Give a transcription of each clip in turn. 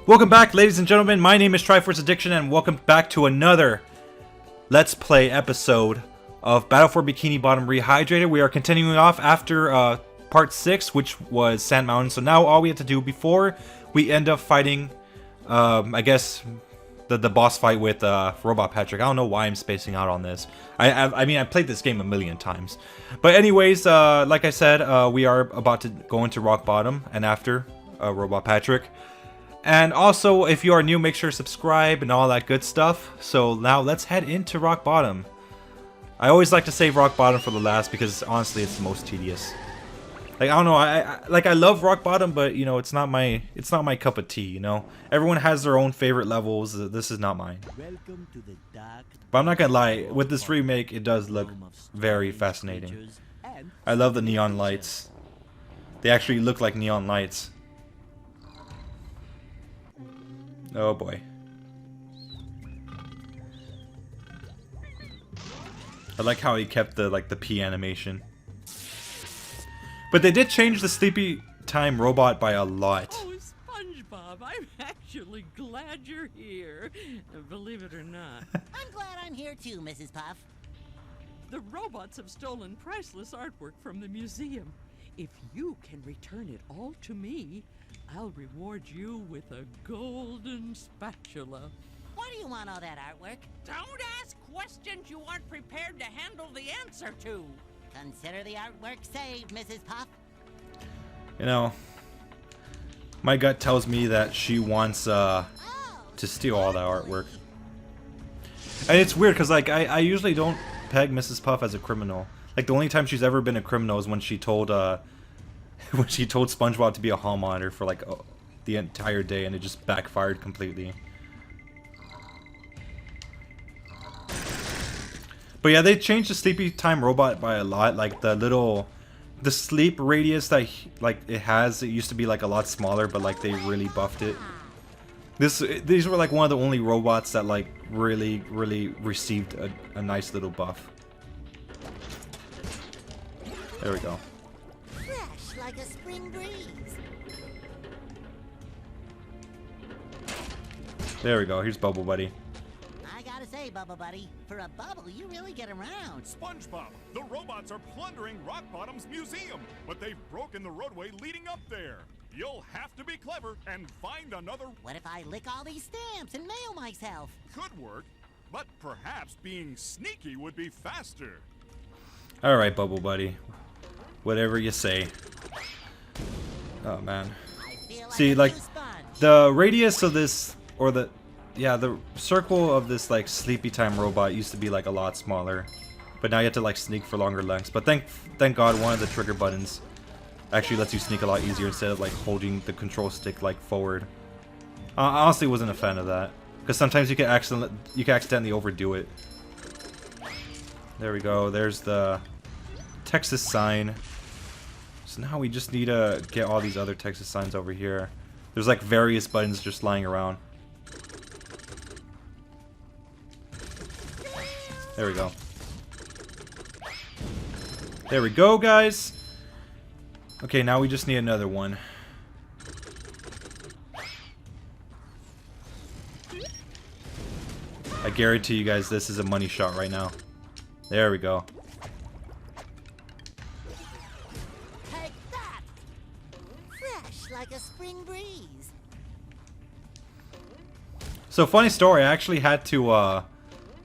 Welcome back, ladies and gentlemen. My name is Triforce Addiction, and welcome back to another Let's Play episode of Battle for Bikini Bottom Rehydrated. We are continuing off after part 6, which was Sand Mountain. So now all we have to do before we end up fighting, I guess, the boss fight with Robot Patrick. I don't know why I'm spacing out on this. I mean, I played this game a million times. But anyways, like I said, we are about to go into Rock Bottom and after Robot Patrick. And also, if you are new, make sure to subscribe and all that good stuff. So now let's head into Rock Bottom. I always like to save Rock Bottom for the last because honestly, it's the most tedious. Like, I don't know, I love Rock Bottom, but you know, it's not my cup of tea. You know, everyone has their own favorite levels. This is not mine. But I'm not gonna lie, with this remake, it does look very fascinating. I love the neon lights. They actually look like neon lights. Oh boy. I like how he kept the the P animation. But they did change the sleepy time robot by a lot. Oh, Spongebob, I'm actually glad you're here. Believe it or not. I'm glad I'm here too, Mrs. Puff. The robots have stolen priceless artwork from the museum. If you can return it all to me, I'll reward you with a golden spatula. Why do you want all that artwork? Don't ask questions you aren't prepared to handle the answer to. Consider the artwork saved, Mrs. Puff. You know, my gut tells me that she wants to steal all that artwork. And it's weird because like I usually don't peg Mrs. Puff as a criminal. Like the only time she's ever been a criminal is when she told Spongebob to be a hall monitor for like the entire day, and it just backfired completely. But yeah, they changed the sleepy time robot by a lot. Like the sleep radius that it has, it used to be like a lot smaller, but like they really buffed it. These were like one of the only robots that like really received a nice little buff. There we go. Fresh like a spring breeze. There we go. Here's Bubble Buddy. I gotta say, Bubble Buddy, for a bubble, you really get around. Spongebob, the robots are plundering Rock Bottom's museum, but they've broken the roadway leading up there. You'll have to be clever and find another... What if I lick all these stamps and mail myself? Could work, but perhaps being sneaky would be faster. Alright, Bubble Buddy. Whatever you say. Oh man. See, like the radius of this, or the circle of this like sleepy time robot used to be like a lot smaller, but now you have to like sneak for longer lengths. But thank God one of the trigger buttons actually lets you sneak a lot easier instead of like holding the control stick like forward. I honestly wasn't a fan of that because sometimes you can accidentally overdo it. There we go. There's the Texas sign. So now we just need to get all these other Texas signs over here. There's like various buttons just lying around. There we go. There we go, guys. Okay, now we just need another one. I guarantee you guys this is a money shot right now. There we go. Take that! Fresh like a spring breeze. So funny story, I actually had to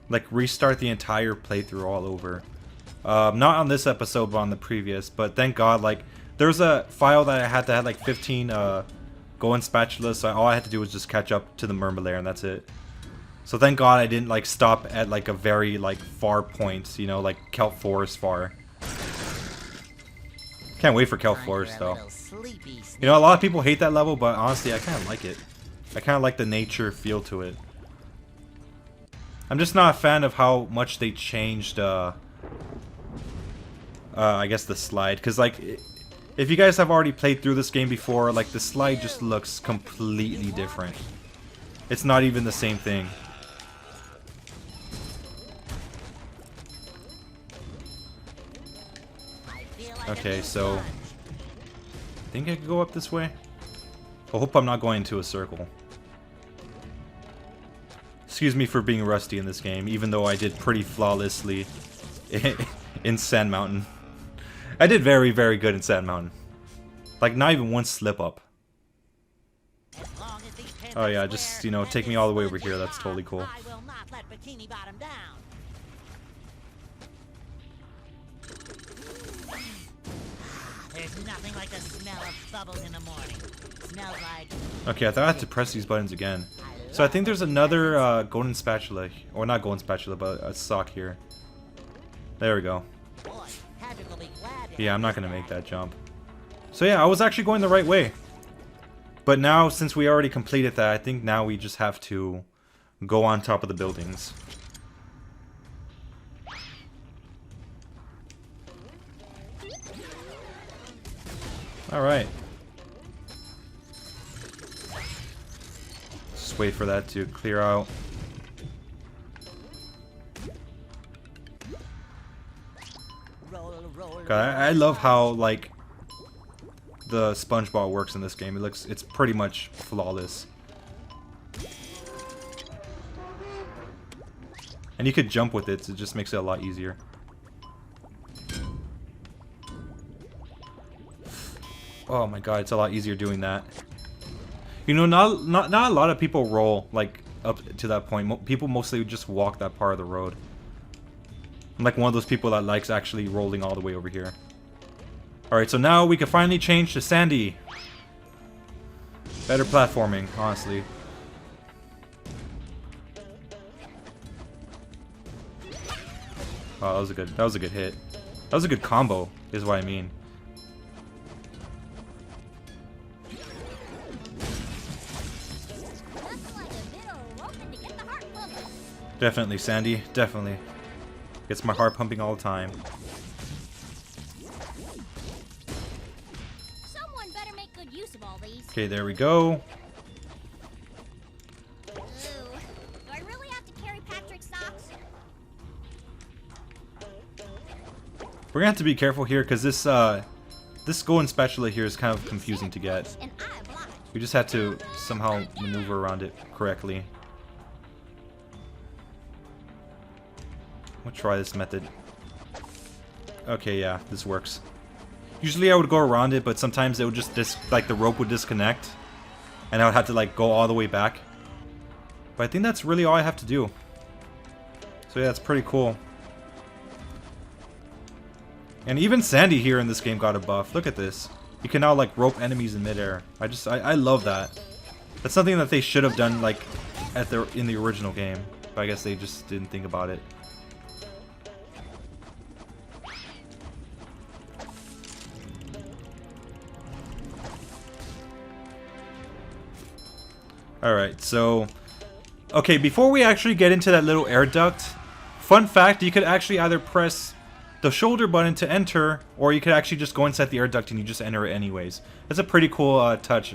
like restart the entire playthrough all over. Not on this episode, but on the previous. But thank God, like there's a file that I had to have like 15 golden spatulas, so all I had to do was just catch up to the Mermalair, and that's it. So thank God I didn't like stop at like a very like far point, you know, like Kelp Forest far. Can't wait for Kelp Forest though. You know, a lot of people hate that level, but honestly I kind of like it. I kind of like the nature feel to it. I'm just not a fan of how much they changed I guess the slide, because like if you guys have already played through this game before, like the slide just looks completely different. It's not even the same thing. Okay, so I think I could go up this way. I hope I'm not going into a circle. Excuse me for being rusty in this game, even though I did pretty flawlessly in Sand Mountain. I did very, very good in Sand Mountain. Like, not even one slip up. Oh yeah, just, you know, take me all the way over here. That's totally cool. I will not let Bikini Bottom down. There's nothing like the smell of bubbles in the morning. Smells like... Okay, I thought I had to press these buttons again. So I think there's another golden spatula, or not golden spatula, but a sock here. There we go. Boy, Patrick will be glad to Yeah, have I'm not this gonna back. make that jump. So yeah, I was actually going the right way. But now, since we already completed that, I think now we just have to go on top of the buildings. Alright. Just wait for that to clear out. Roll, roll, God, I love how, like, the Spongebob works in this game. It's pretty much flawless. And you could jump with it, so it just makes it a lot easier. Oh my god, it's a lot easier doing that. You know, not a lot of people roll, like, up to that point. People mostly just walk that part of the road. I'm like one of those people that likes actually rolling all the way over here. Alright, so now we can finally change to Sandy. Better platforming, honestly. Oh, that was a good hit. That was a good combo, is what I mean. Definitely, Sandy. Definitely. Gets my heart pumping all the time. Someone better make good use of all these. Okay, there we go. Ooh. Do I really have to carry Patrick's socks? We're gonna have to be careful here because this golden spatula here is kind of confusing to get. And I oblige. We just had to somehow maneuver around it correctly. We'll try this method. Okay, yeah, this works. Usually I would go around it, but sometimes it would just like the rope would disconnect, and I would have to like go all the way back. But I think that's really all I have to do. So yeah, that's pretty cool. And even Sandy here in this game got a buff. Look at this. You can now like rope enemies in midair. I love that. That's something that they should have done like in the original game, but I guess they just didn't think about it. Alright, so... Okay, before we actually get into that little air duct, fun fact, you could actually either press the shoulder button to enter, or you could actually just go inside the air duct and you just enter it anyways. That's a pretty cool touch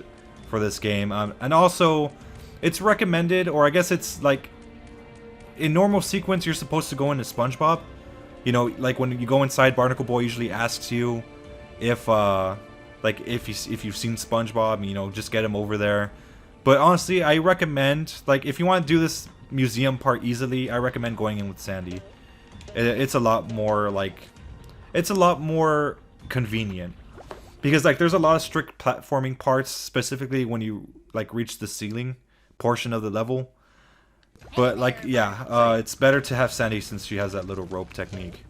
for this game. And also, it's recommended, or I guess it's like... In normal sequence, you're supposed to go into Spongebob. You know, like when you go inside, Barnacle Boy usually asks you if, like, if you've seen Spongebob, you know, just get him over there. But honestly, I recommend, like, if you want to do this museum part easily, I recommend going in with Sandy. It's a lot more, like, it's a lot more convenient. Because, like, there's a lot of strict platforming parts, specifically when you, like, reach the ceiling portion of the level. But, like, yeah, it's better to have Sandy since she has that little rope technique.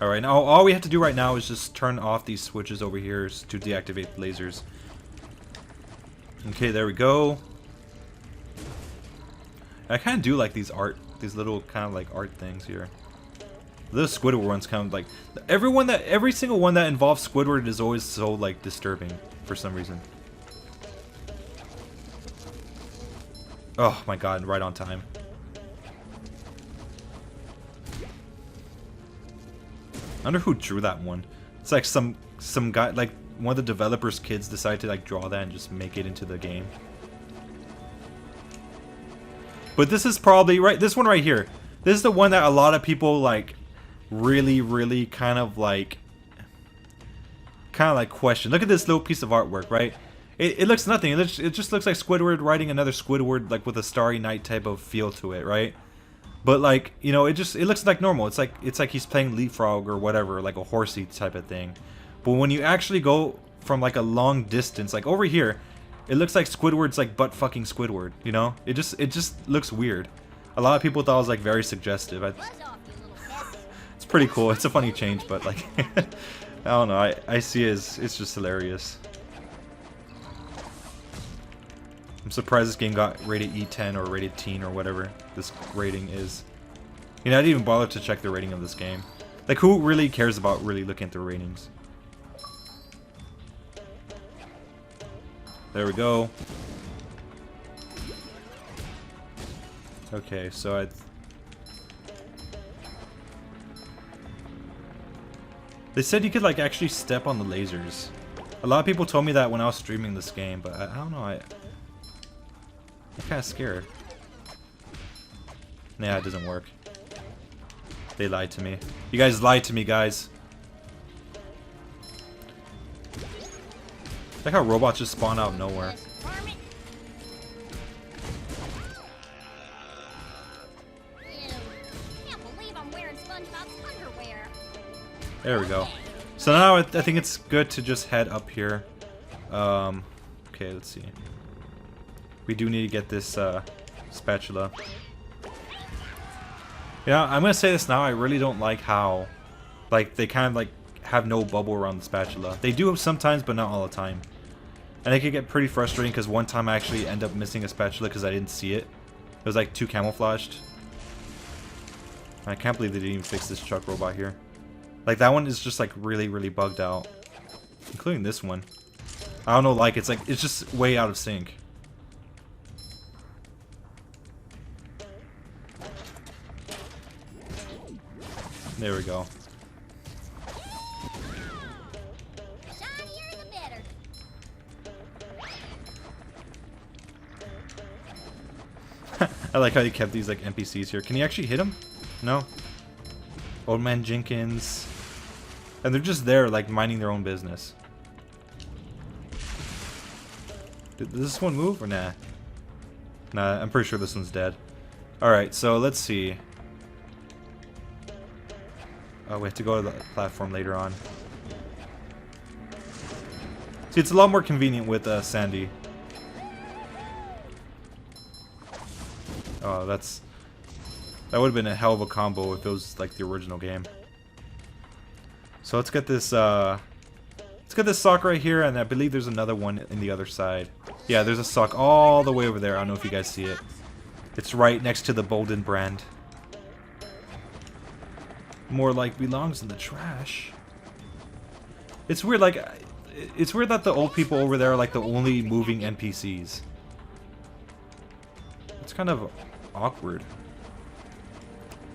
Alright, now all we have to do right now is just turn off these switches over here to deactivate the lasers. Okay, there we go. I kind of do like these little kind of like art things here. The Squidward one's kind of like every single one that involves Squidward is always so like disturbing for some reason. Oh my god, right on time. I wonder who drew that one. It's like some guy, like one of the developers' kids decided to like draw that and just make it into the game. But this is probably right. This one right here. This is the one that a lot of people like really kind of like question. Look at this little piece of artwork, right? it looks nothing. It just looks like Squidward riding another Squidward, like with a Starry Night type of feel to it, right? But like, you know, it looks like normal. It's like he's playing Leapfrog or whatever, like a horsey type of thing. But when you actually go from like a long distance, like over here, it looks like Squidward's like butt fucking Squidward, you know? It just looks weird. A lot of people thought it was like very suggestive. Buzz off, you little pest. It's pretty cool. It's a funny change, but like, I don't know. I see it as it's just hilarious. I'm surprised this game got rated E10 or rated teen or whatever this rating is. You know, I didn't even bother to check the rating of this game. Like, who really cares about really looking at the ratings? There we go. Okay, so they said you could like actually step on the lasers. A lot of people told me that when I was streaming this game, but I don't know. I'm kind of scared. Nah, it doesn't work. They lied to me. You guys lied to me, guys. Like how robots just spawn out of nowhere. Varmint. Ew. Can't believe I'm wearing SpongeBob's underwear. There we go. So now I think it's good to just head up here. Okay, let's see. We do need to get this spatula. Yeah, I'm gonna say this now. I really don't like how, like, they kind of like have no bubble around the spatula. They do sometimes, but not all the time. And it can get pretty frustrating because one time I actually end up missing a spatula because I didn't see it. It was like too camouflaged. I can't believe they didn't even fix this truck robot here. Like, that one is just like really, really bugged out. Including this one. I don't know, like, it's just way out of sync. There we go. Shinier the better. I like how you kept these like NPCs here. Can you actually hit them? No. Old Man Jenkins. And they're just there, like, minding their own business. Does this one move or nah? Nah, I'm pretty sure this one's dead. Alright, so let's see. Oh, we have to go to the platform later on. See, it's a lot more convenient with Sandy. Oh, that would have been a hell of a combo if it was like the original game. So let's get this sock right here, and I believe there's another one in the other side. Yeah, there's a sock all the way over there. I don't know if you guys see it. It's right next to the Bolden brand. More like belongs in the trash. It's weird, like, it's weird that the old people over there are like the only moving NPCs. It's kind of awkward.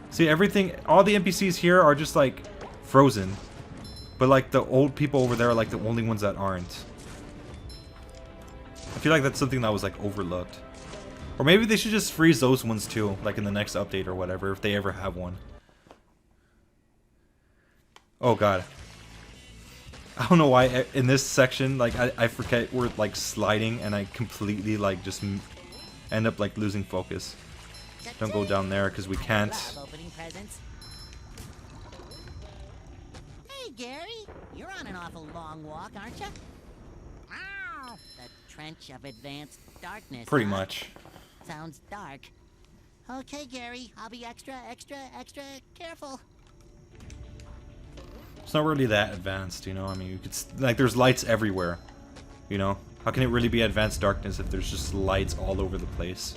See, all the NPCs here are just like frozen. But like the old people over there are like the only ones that aren't. I feel like that's something that was like overlooked. Or maybe they should just freeze those ones too, like in the next update or whatever, if they ever have one. Oh god. I don't know why in this section, like, I forget we're like sliding and I completely like just end up like losing focus. Don't go down there because we can't. Love opening presents. Hey, Gary, you're on an awful long walk, aren't you? Ow! The trench of advanced darkness. Pretty huh? much. Sounds dark. Okay, Gary, I'll be extra careful. It's not really that advanced, you know. I mean, you could like there's lights everywhere, you know. How can it really be advanced darkness if there's just lights all over the place?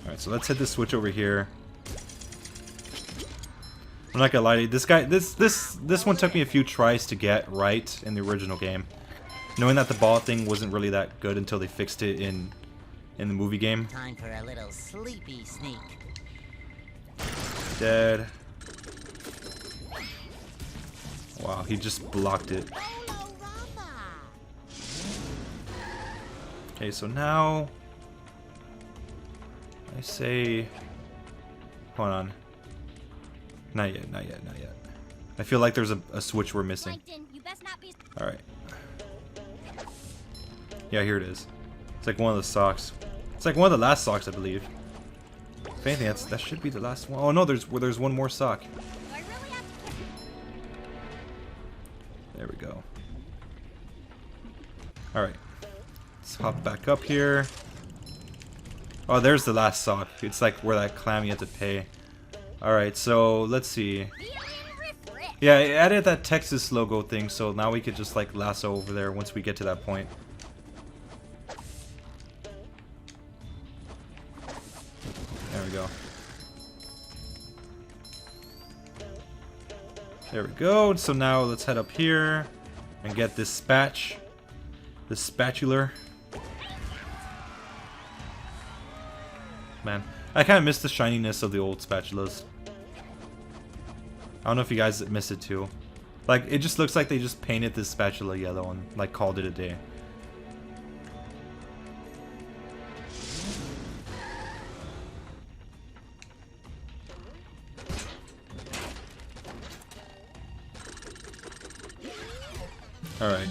Alright, so let's hit this switch over here. I'm not gonna lie to you, this guy, this one took me a few tries to get right in the original game. Knowing that the ball thing wasn't really that good until they fixed it in the movie game. Time for a little sleepy sneak. Dead. Wow, he just blocked it. Okay, so now I say, hold on. Not yet, not yet, not yet. I feel like there's a switch we're missing. Plankton, you best not be. Alright. Yeah, here it is. It's like one of the socks. It's like one of the last socks, I believe. If anything, that should be the last one. Oh no, there's one more sock. Do I really have to? There we go. Alright. Let's hop back up here. Oh, there's the last sock. It's like where that clam you have to pay. Alright, so let's see. Yeah, I added that Texas logo thing, so now we could just like lasso over there once we get to that point. There we go. There we go. So now let's head up here and get this this spatula. Man, I kind of miss the shininess of the old spatulas. I don't know if you guys miss it too. Like, it just looks like they just painted this spatula yellow and like called it a day. Alright.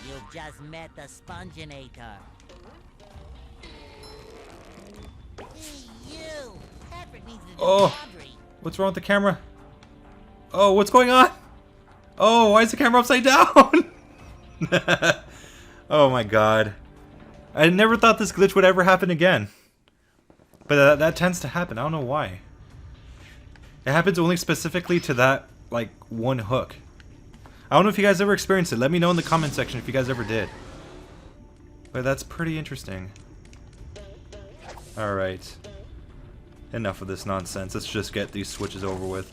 You just met the Sponginator. Hey, you! Patrick needs to do Oh. laundry. What's wrong with the camera? Oh, what's going on? Oh, why is the camera upside down? Oh my god. I never thought this glitch would ever happen again. But that tends to happen. I don't know why. It happens only specifically to that, like, one hook. I don't know if you guys ever experienced it. Let me know in the comment section if you guys ever did. But that's pretty interesting. Alright. Enough of this nonsense. Let's just get these switches over with.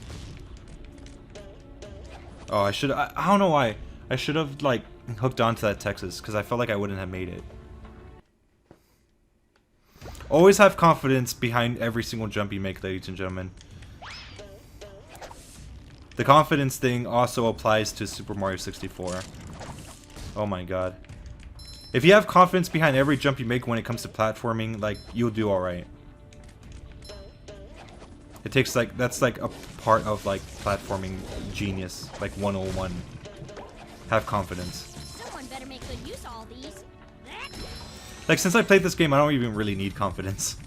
Oh, I don't know why. I should have, like, hooked onto that Texas, because I felt like I wouldn't have made it. Always have confidence behind every single jump you make, ladies and gentlemen. The confidence thing also applies to Super Mario 64. Oh my god. If you have confidence behind every jump you make when it comes to platforming, like, you'll do alright. It takes, like, that's like a part of, like, platforming genius, like 101. Have confidence. Someone better make good use of all these. Like, since I played this game, I don't even really need confidence.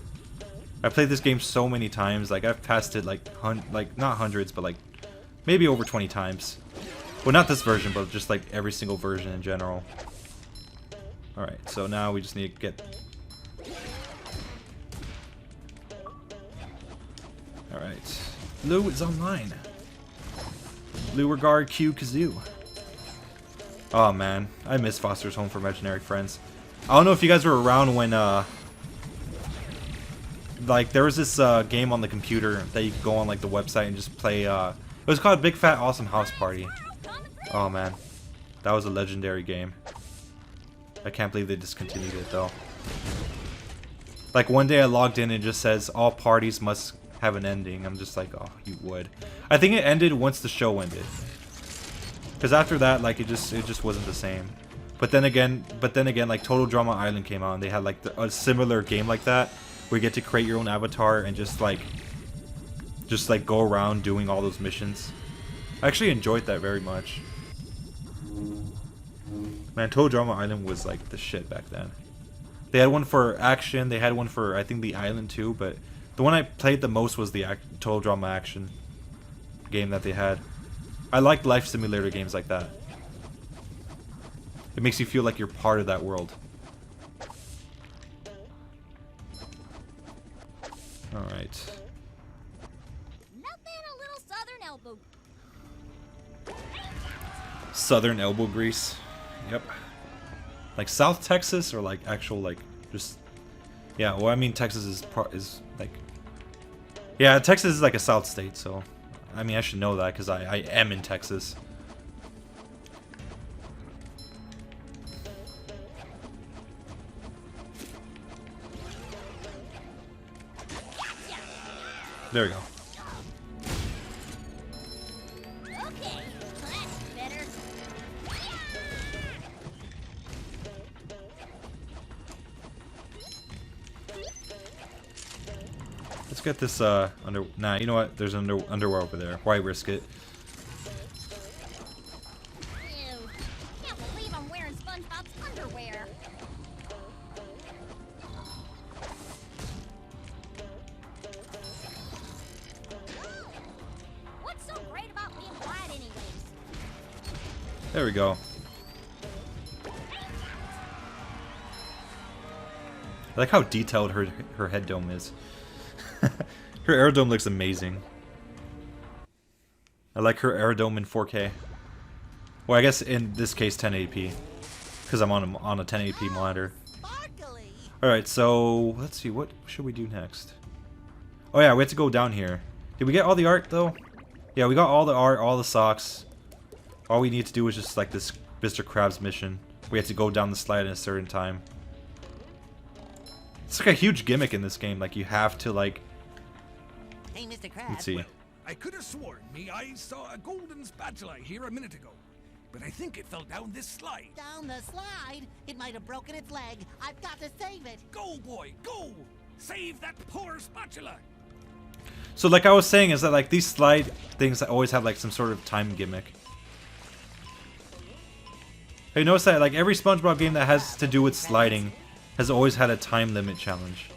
I played this game so many times, like, I've passed it, like, not hundreds, but, like, maybe over 20 times. Well, not this version, but just, like, every single version in general. Alright, so now we just need to get... Alright. Lou is online. Lou regard Q Kazoo. Oh man, I miss Foster's Home for Imaginary Friends. I don't know if you guys were around when like there was this game on the computer that you could go on like the website and just play it was called Big Fat Awesome House Party. Oh man. That was a legendary game. I can't believe they discontinued it though. Like one day I logged in and it just says all parties must have an ending. I'm just like, oh, you would. I think it ended once the show ended. Because after that, like, it just wasn't the same. But then again, like, Total Drama Island came out and they had, like, a similar game like that, where you get to create your own avatar and just go around doing all those missions. I actually enjoyed that very much. Man, Total Drama Island was, like, the shit back then. They had one for action, they had one for, I think, the Island too, but the one I played the most was the Total Drama Action game that they had. I like life simulator games like that. It makes you feel like you're part of that world. Alright. Nothing a little southern elbow. Southern elbow grease. Yep. Like South Texas or like actual like just... Yeah, well I mean Texas is like... Yeah, Texas is like a South state, so... I mean I should know that because I am in Texas. There we go. Okay, that's better. Let's get this under. Nah, you know what? There's underwear over there. Why risk it? Ew. Can't believe I'm wearing SpongeBob's underwear. What's so great about being white anyways? There we go. I like how detailed her head dome is. Her air dome looks amazing. I like her air dome in 4K. Well, I guess in this case 1080p, because I'm on a 1080p monitor. Sparkly. All right, so let's see, what should we do next? Oh yeah, we have to go down here. Did we get all the art though? Yeah, we got all the art, all the socks. All we need to do is just like this Mr. Krabs mission. We have to go down the slide at a certain time. It's like a huge gimmick in this game. Like you have to like. Hey, Mr. Krabs. Let's see. Well, I could have sworn me eyes saw a golden spatula here a minute ago, but I think it fell down this slide. Down the slide? It might have broken its leg. I've got to save it. Go, boy, go! Save that poor spatula! So like I was saying is that like these slide things always have like some sort of time gimmick. Have you noticed that like every SpongeBob game that has to do with sliding has always had a time limit challenge.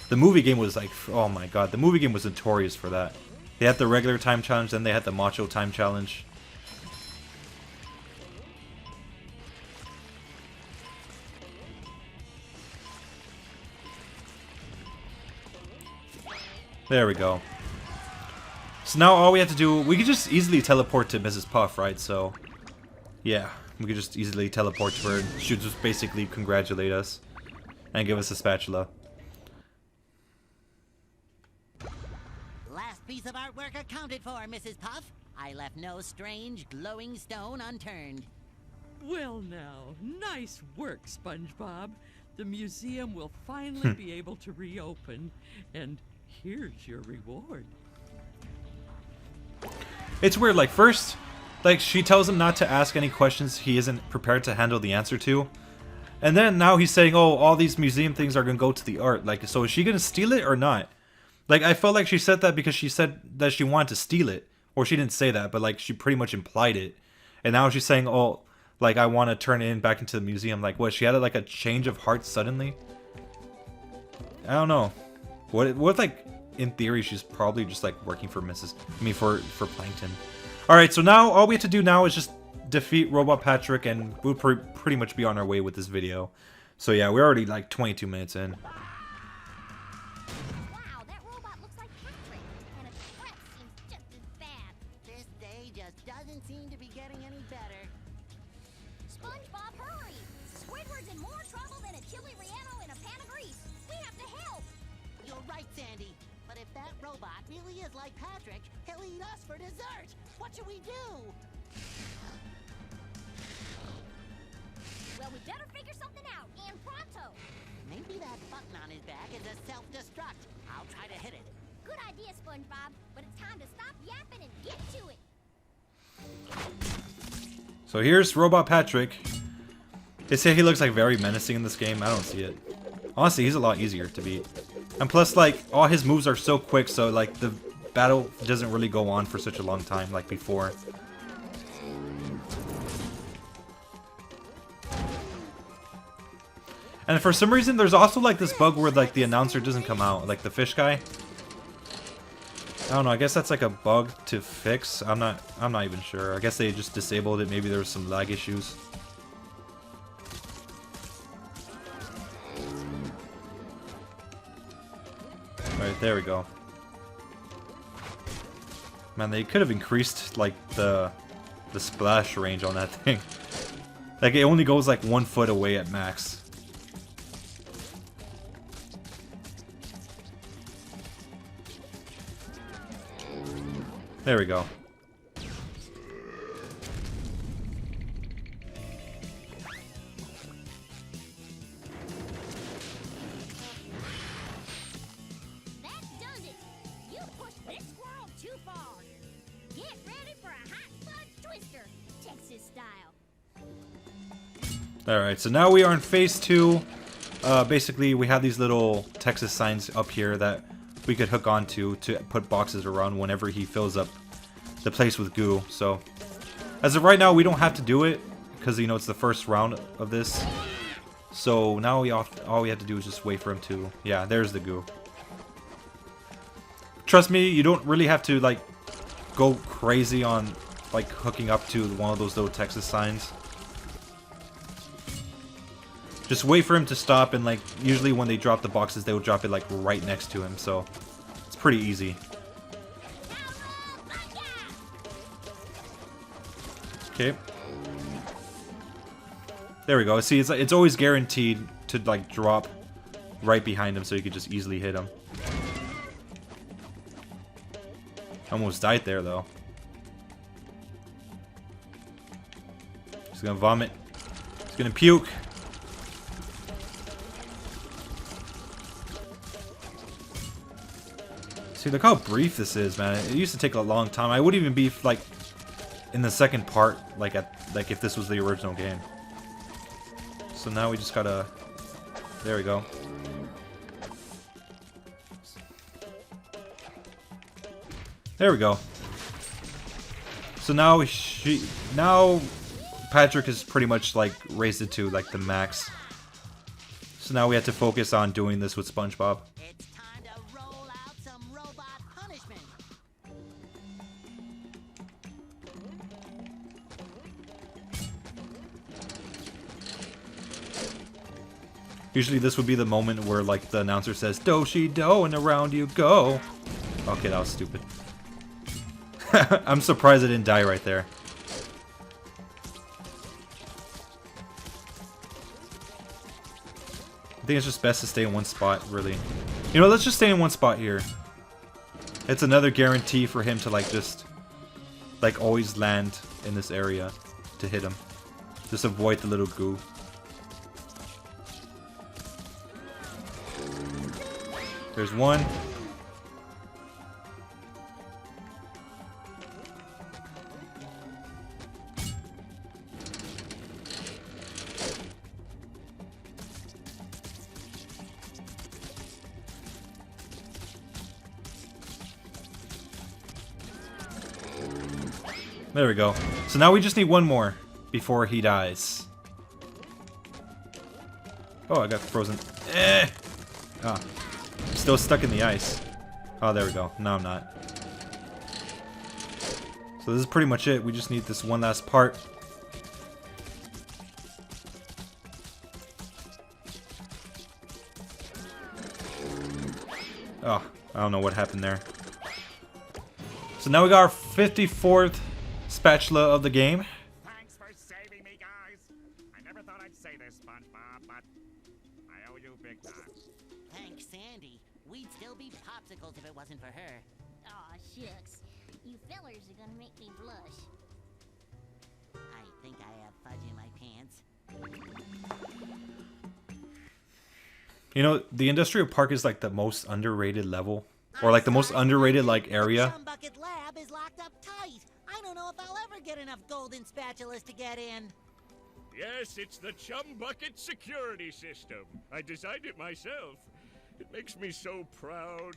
The movie game was like, oh my god, the movie game was notorious for that. They had the regular time challenge, then they had the macho time challenge. There we go. So now all we have to do, we could just easily teleport to Mrs. Puff, right? So, yeah, we could just easily teleport to her and she'll just basically congratulate us and give us a spatula. Last piece of artwork accounted for, Mrs. Puff. I left no strange, glowing stone unturned. Well now, nice work, SpongeBob. The museum will finally be able to reopen, and here's your reward. It's weird, like first, like she tells him not to ask any questions he isn't prepared to handle the answer to. And then now he's saying, oh, all these museum things are gonna go to the art. Like, so is she gonna steal it or not? Like, I felt like she said that because she said that she wanted to steal it. Or she didn't say that, but like she pretty much implied it. And now she's saying, oh, like I want to turn it back into the museum. Like what, she had like a change of heart suddenly? I don't know. What like, in theory, she's probably just like working for for Plankton. Alright, so now all we have to do now is just defeat Robot Patrick and we'll pretty much be on our way with this video. So yeah, we're already like 22 minutes in. Wow, that robot looks like Patrick, and its breath seems just as bad. This day just doesn't seem to be getting any better. SpongeBob, hurry! Squidward's in more trouble than a chili relleno in a pan of grease. We have to help! You're right, Sandy. But if that robot really is like Patrick, he'll eat us for dessert. What should we do? Well, we better figure something out, and pronto! Maybe that button on his back is a self-destruct. I'll try to hit it. Good idea, SpongeBob, but it's time to stop yapping and get to it! So here's Robot Patrick. They say he looks like very menacing in this game. I don't see it. Honestly, he's a lot easier to beat. And plus, like, all his moves are so quick, so, like, the battle doesn't really go on for such a long time, like before. And for some reason, there's also, like, this bug where, like, the announcer doesn't come out. Like, the fish guy. I don't know, I guess that's, like, a bug to fix. I'm not even sure. I guess they just disabled it. Maybe there was some lag issues. Alright, there we go. Man, they could have increased, like, the splash range on that thing. Like, it only goes, like, 1 foot away at max. There we go. That does it! You pushed this squirrel too far! Get ready for a hot fudge twister, Texas style! Alright, so now we are in phase 2. Basically, we have these little Texas signs up here that we could hook onto to put boxes around whenever he fills up the place with goo. So as of right now, we don't have to do it because, you know, it's the first round of this. So now all we have to do is just wait for him to... Yeah, there's the goo. Trust me, you don't really have to, like, go crazy on, like, hooking up to one of those little Texas signs. Just wait for him to stop, and, like, usually when they drop the boxes, they will drop it, like, right next to him. So it's pretty easy. Okay. There we go. See, it's always guaranteed to, like, drop right behind him, so you could just easily hit him. Almost died there, though. He's gonna vomit. He's gonna puke. See, look how brief this is, man. It used to take a long time. I wouldn't even be, like, in the second part, like if this was the original game. So now we just gotta... There we go. There we go. So now now Patrick is pretty much like raised it to like the max. So now we have to focus on doing this with Spongebob. It's time to roll out some robot punishment. Usually this would be the moment where like the announcer says "Do-shi-do" and around you go. Okay, that was stupid. I'm surprised I didn't die right there. I think it's just best to stay in one spot, really. You know, let's just stay in one spot here. It's another guarantee for him to, like, just, like, always land in this area to hit him. Just avoid the little goo. There's one. There we go. So now we just need one more before he dies. Oh, I got frozen. Ah, I'm still stuck in the ice. Oh, there we go. No, I'm not. So this is pretty much it. We just need this one last part. Oh, I don't know what happened there. So now we got our 54th spatula of the game. Thanks for saving me, guys. I never thought I'd say this, SpongeBob, but I owe you big time. Thanks, Sandy. We'd still be popsicles if it wasn't for her. Aw, shucks. You fellers are gonna make me blush. I think I have fudge in my pants. You know, the industrial park is like the most underrated level. Or like the most underrated like area. The Chumbucket lab is locked up tight. I don't know if I'll ever get enough golden spatulas to get in. Yes, it's the Chumbucket security system. I designed it myself. It makes me so proud.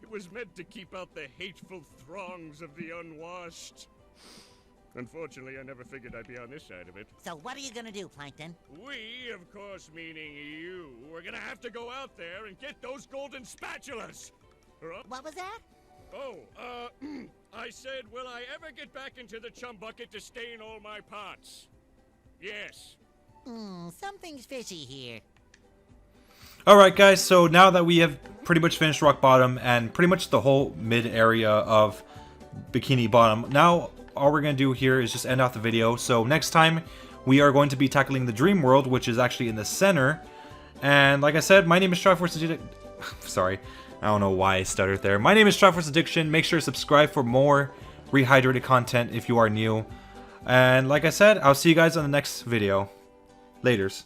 It was meant to keep out the hateful throngs of the unwashed. Unfortunately, I never figured I'd be on this side of it. So what are you gonna do, Plankton? We, of course meaning you, are gonna have to go out there and get those golden spatulas! What was that? Oh, I said, will I ever get back into the chum bucket to stain all my pots? Yes. Something's fishy here. Alright guys, so now that we have pretty much finished Rock Bottom and pretty much the whole mid area of Bikini Bottom, now all we're going to do here is just end off the video. So next time we are going to be tackling the Dream World, which is actually in the center. And like I said, my name is Triforce Sorry, I don't know why I stuttered there. My name is Triforce Addiction. Make sure to subscribe for more Rehydrated content if you are new. And like I said, I'll see you guys on the next video. Laters.